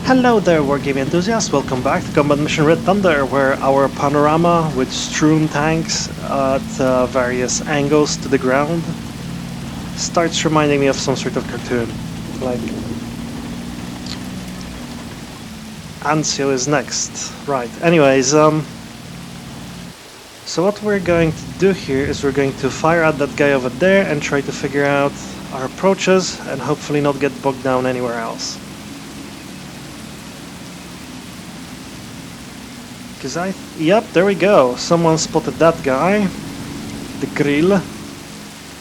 Hello there, wargaming enthusiasts. Welcome back to Combat Mission Red Thunder, where our panorama with strewn tanks at various angles to the ground starts reminding me of some sort of cartoon. Like, Anzio is next. Right, anyways, so what we're going to do here is we're going to fire at that guy over there and try to figure out our approaches and hopefully not get bogged down anywhere else. Yep, there we go. Someone spotted that guy. The Grille.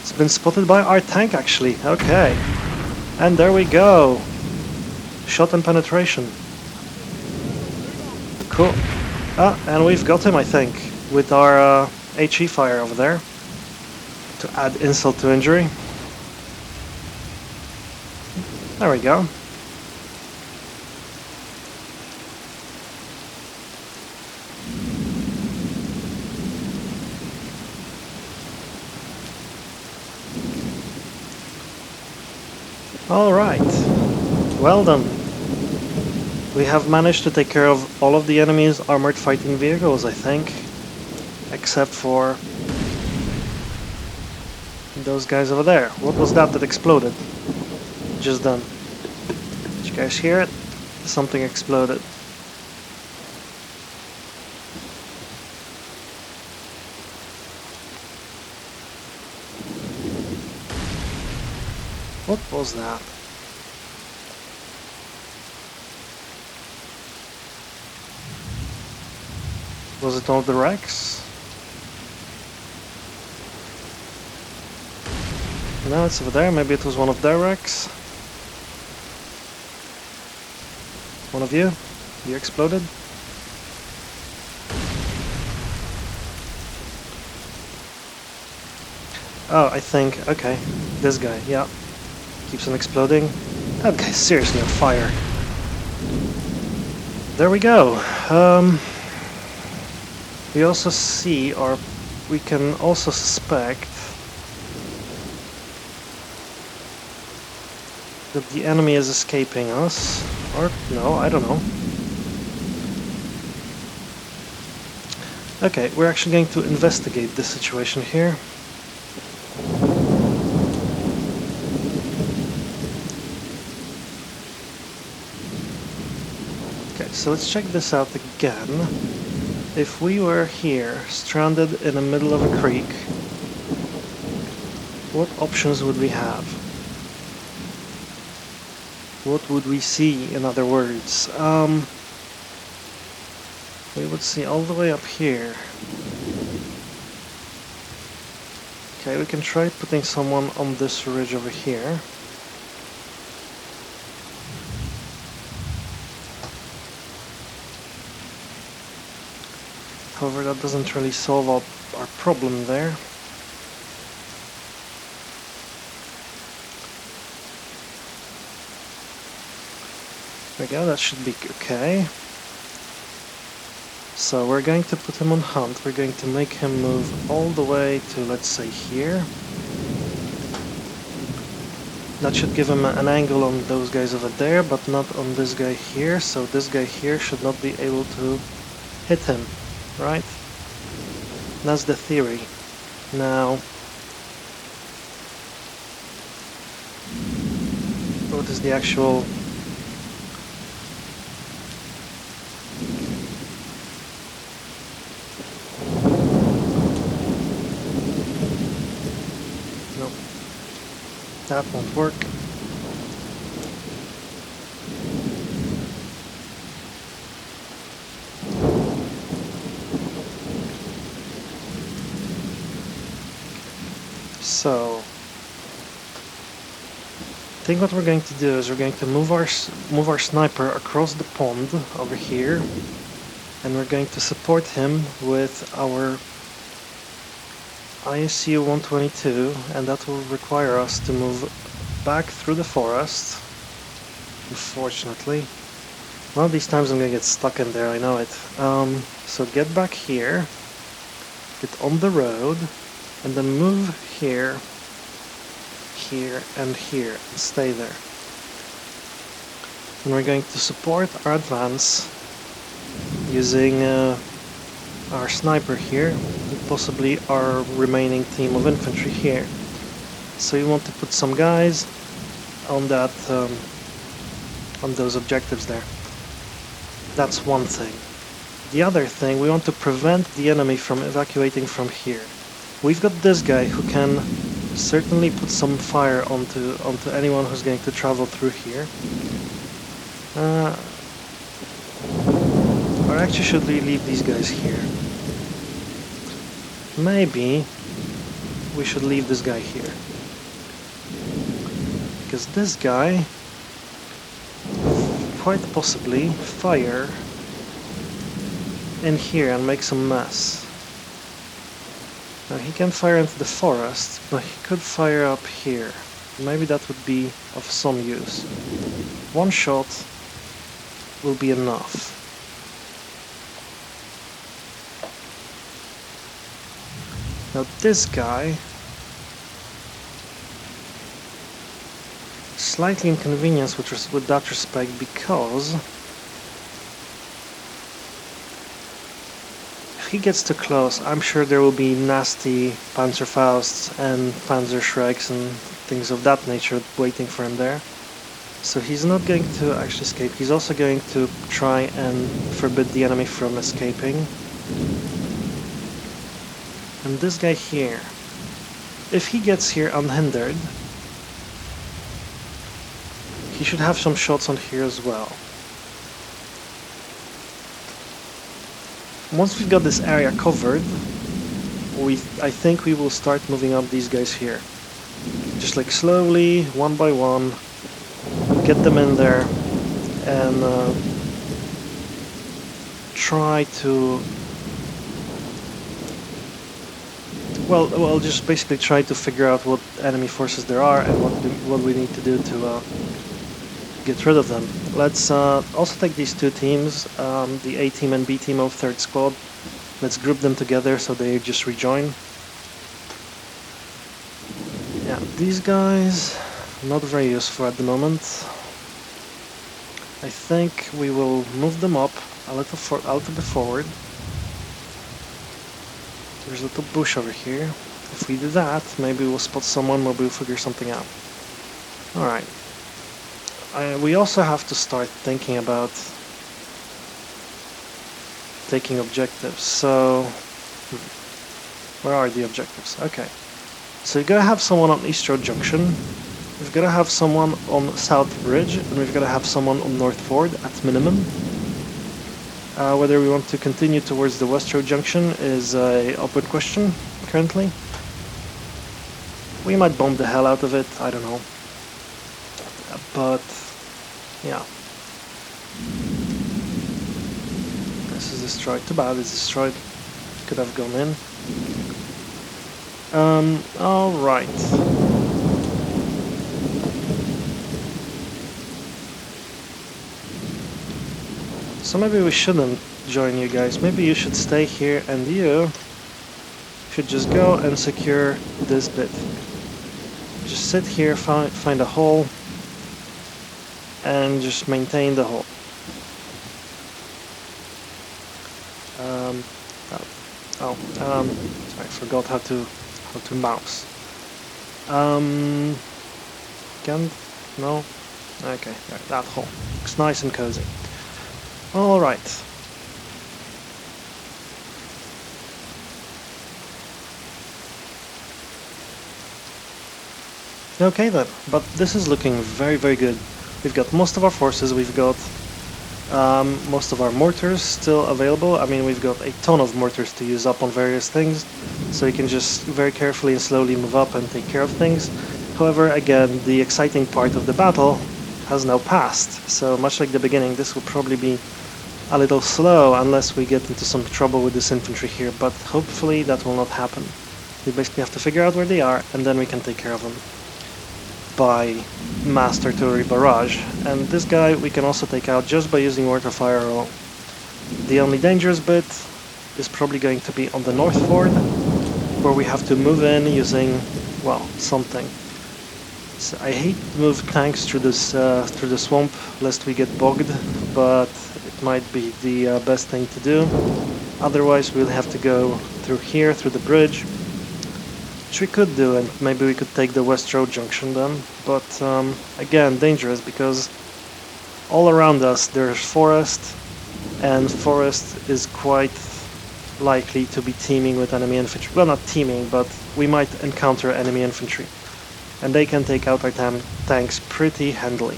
It's been spotted by our tank, actually. Okay. And there we go. Shot and penetration. Cool. And we've got him, I think, with our HE fire over there. To add insult to injury. There we go. Alright, well done. We have managed to take care of all of the enemy's armored fighting vehicles, I think. Except for those guys over there. What was that exploded? Just done. Did you guys hear it? Something exploded. What was that? Was it all the wrecks? No, it's over there. Maybe it was one of their wrecks. One of you? You exploded? Oh, I think, okay. This guy, yeah. Keeps on exploding. That guy's seriously on fire. There we go. We also see, or we can also suspect that the enemy is escaping us. Or, no, I don't know. Okay, we're actually going to investigate this situation here. So let's check this out again. If we were here, stranded in the middle of a creek, what options would we have? What would we see, in other words? We would see all the way up here. Okay, we can try putting someone on this ridge over here. However, that doesn't really solve our problem there. There we go, that should be okay. So we're going to put him on hunt. We're going to make him move all the way to, let's say, here. That should give him an angle on those guys over there, but not on this guy here. So this guy here should not be able to hit him. Right? That's the theory. Now, what is the actual... No, that won't work. So, I think what we're going to do is we're going to move our sniper across the pond over here, and we're going to support him with our ISU 122, and that will require us to move back through the forest. Unfortunately, one of these times I'm gonna get stuck in there. I know it. So get back here, get on the road. And then move here, here, and here, and stay there. And we're going to support our advance using our sniper here, and possibly our remaining team of infantry here. So you want to put some guys on that, on those objectives there. That's one thing. The other thing, we want to prevent the enemy from evacuating from here. We've got this guy who can certainly put some fire onto anyone who's going to travel through here. Or actually, should we leave these guys here? Maybe we should leave this guy here. Because this guy quite possibly fire in here and make some mess. Now he can fire into the forest, but he could fire up here. Maybe that would be of some use. One shot will be enough. Now this guy, slightly inconvenienced with that respect, because if he gets too close, I'm sure there will be nasty Panzerfausts and Panzerschrecks and things of that nature waiting for him there. So he's not going to actually escape. He's also going to try and forbid the enemy from escaping. And this guy here, if he gets here unhindered, he should have some shots on here as well. Once we've got this area covered, I think we will start moving up these guys here. Just like slowly, one by one, get them in there and try to... Well, just basically try to figure out what enemy forces there are and what we need to do to get rid of them. Let's also take these two teams, the A team and B team of 3rd Squad. Let's group them together so they just rejoin. Yeah, these guys, not very useful at the moment. I think we will move them up a little bit forward. There's a little bush over here. If we do that, maybe we'll spot someone, maybe we'll figure something out. Alright. We also have to start thinking about taking objectives. So, where are the objectives? Okay. So we've got to have someone on East Road Junction. We've got to have someone on South Bridge, and we've got to have someone on North Ford at minimum. Whether we want to continue towards the West Road Junction is an open question currently. We might bomb the hell out of it, I don't know. But, yeah. This is destroyed. Too bad it's destroyed. Could have gone in. Alright. So maybe we shouldn't join you guys. Maybe you should stay here and you should just go and secure this bit. Just sit here, find a hole, and just maintain the hole. Sorry, I forgot how to mouse. No? Okay, right, that hole. Looks nice and cozy. Alright. Okay then, but this is looking very, very good. We've got most of our forces, we've got most of our mortars still available. I mean, we've got a ton of mortars to use up on various things, so you can just very carefully and slowly move up and take care of things. However, again, the exciting part of the battle has now passed, so much like the beginning, this will probably be a little slow unless we get into some trouble with this infantry here, but hopefully that will not happen. We basically have to figure out where they are, and then we can take care of them by mass artillery barrage. And this guy we can also take out just by using mortar fire alone. The only dangerous bit is probably going to be on the North Ford, where we have to move in using, well, something. So I hate to move tanks through this through the swamp lest we get bogged, but it might be the best thing to do. Otherwise, we'll have to go through here, through the bridge, which we could do, and maybe we could take the West Road junction then. But again, dangerous because all around us there's forest, and forest is quite likely to be teeming with enemy infantry. Well, not teeming, but we might encounter enemy infantry, and they can take out our tanks pretty handily.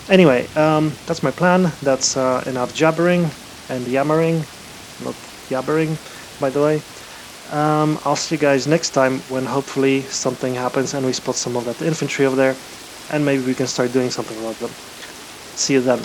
Anyway, that's my plan. That's enough jabbering and yammering, not yabbering, by the way. I'll see you guys next time when hopefully something happens and we spot some of that infantry over there, and maybe we can start doing something about them. See you then.